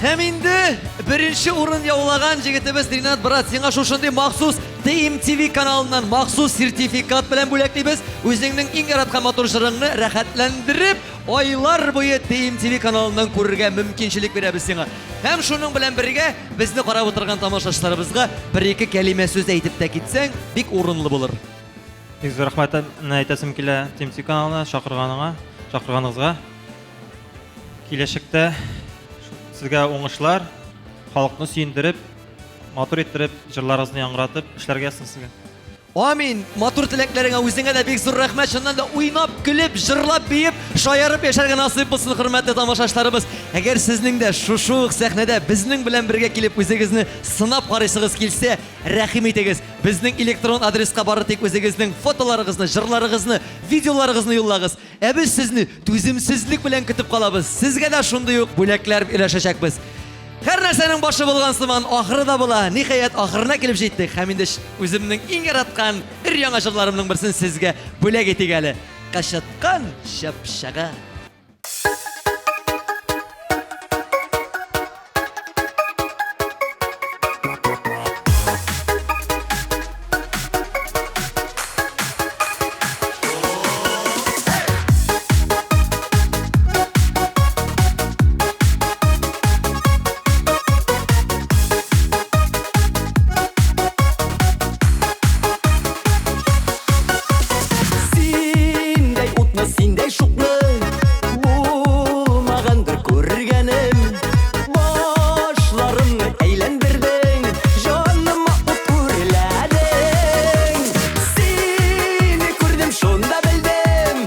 Һәм инде 1-нче урын яулаган җегетебез Ринат брат, сиңа шушындый махсус TMTV каналыннан махсус сертификат белән бүләклибез. Үзеңнең иң яраткан матур җырыңны рәхәтләндереп, айлар буе TMTV каналыннан күрергә мөмкинчелек бирәбез сиңа. Һәм шуның белән бергә безне карап утырган тамашачыларыбызга 1-2 кәлимә сүз әйтеп тә китсәң, бик урынлы булыр. Бик зур рәхмәтне әйтәсем килә TMTV каналына чакырганыңызга. Киләчәктә сезгә уңышлар, халыкны сөендереп, матур иттереп, җырларыгызны яңгыратып эшләргә ясын сезгә. Амин. Матур теләкләреңә үзеңә дә бик зур рәхмәт. Шуннан да уйнап, көлеп, җырлап, биеп, шаярып яшәргә насыйп булсын, хөрмәтле тамашачыларыбыз. Әгәр сезнең дә шушы ук сәхнәдә безнең белән бергә килеп үзегезне сынап карыйсыгыз килсә, рәхим итегез. Безнең электрон адреска бары тик үзегезнең фотоларыгызны, җырларыгызны, видеоларыгызны юллагыз. Ә без сезне түземсезлек белән көтеп калабыз. Сезгә дә шундый ук бүләкләр өләшәчәкбез. Һәр нәрсәнең башы булган сыман ахыры да була. Ниһаять ахырына килеп җиттек. Һәм инде үземнең иң яраткан яңа җырларымның берсен сезгә бүләк итик әле. Качаткан шапшага. Синдәй шуклы булмагандыр күргәнем. Башларымны әйләндердең, җаныма ут үрләдең. Сине күрдем, шунда белдем,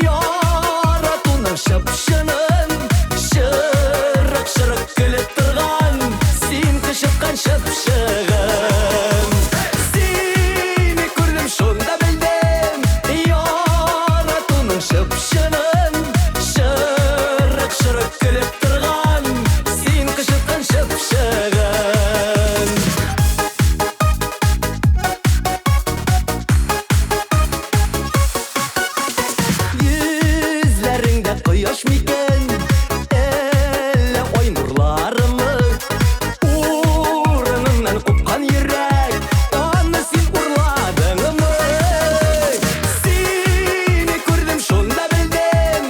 яратуның шыпшынын. Шырык-шырык көлеп торган, син кычыткан шыпшыгым. Сине күрдем, шунда белдем, шыпшынын, шырык-шырык көлеп торган, син кычыткан шыпшыгын. Йөзләреңдә кояш микән, әллә ай нурларымы? Урыныңнан купкан йөрәк, аны син урладыңмы? Сине күрдем, шунда белдем,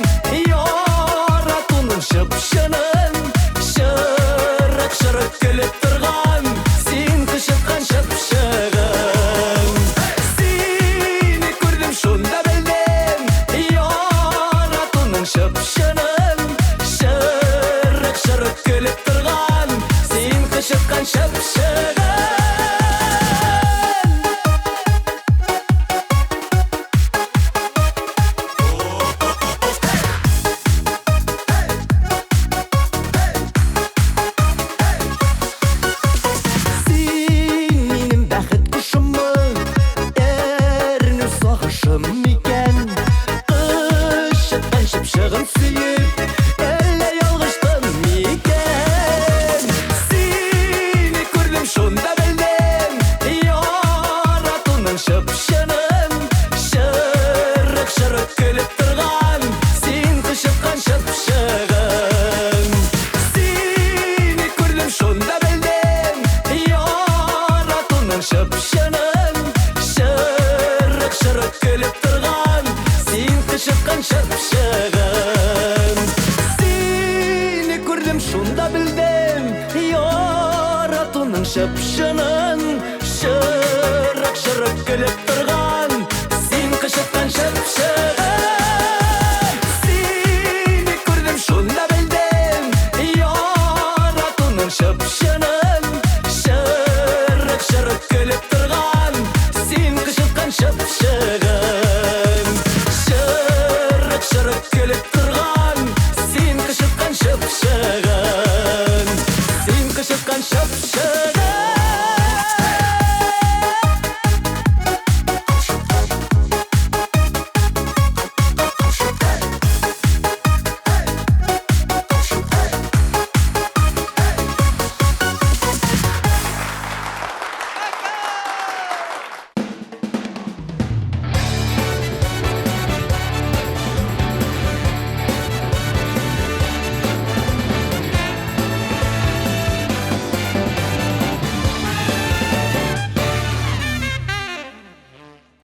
яратуның шыпшынын. Шырык-шырык көлеп торган, син кычыткан шыпшыгын. Сине күрдем, шунда белдем, яратуның шыпшынын. Шырык-шырык көлеп торган, син кычыткан шыпшыгын. Шыпшыгын сөйіп, әллә ялгыштым микән? Сине күрдем, шунда белдем, яратуның шыпшынын. Шырык-шырык көлеп торган, син кычыткан шыпшыгын. Сине күрдем, шунда белдем, яратуның шыпшынын. Шырык-шырык көлеп торган, син кычыткан шыпшыгын. Сине күрдем, шунда белдем, яратуның шыпшынын. Шырык-шырык көлеп торган, син кычыткан шыпшыгын.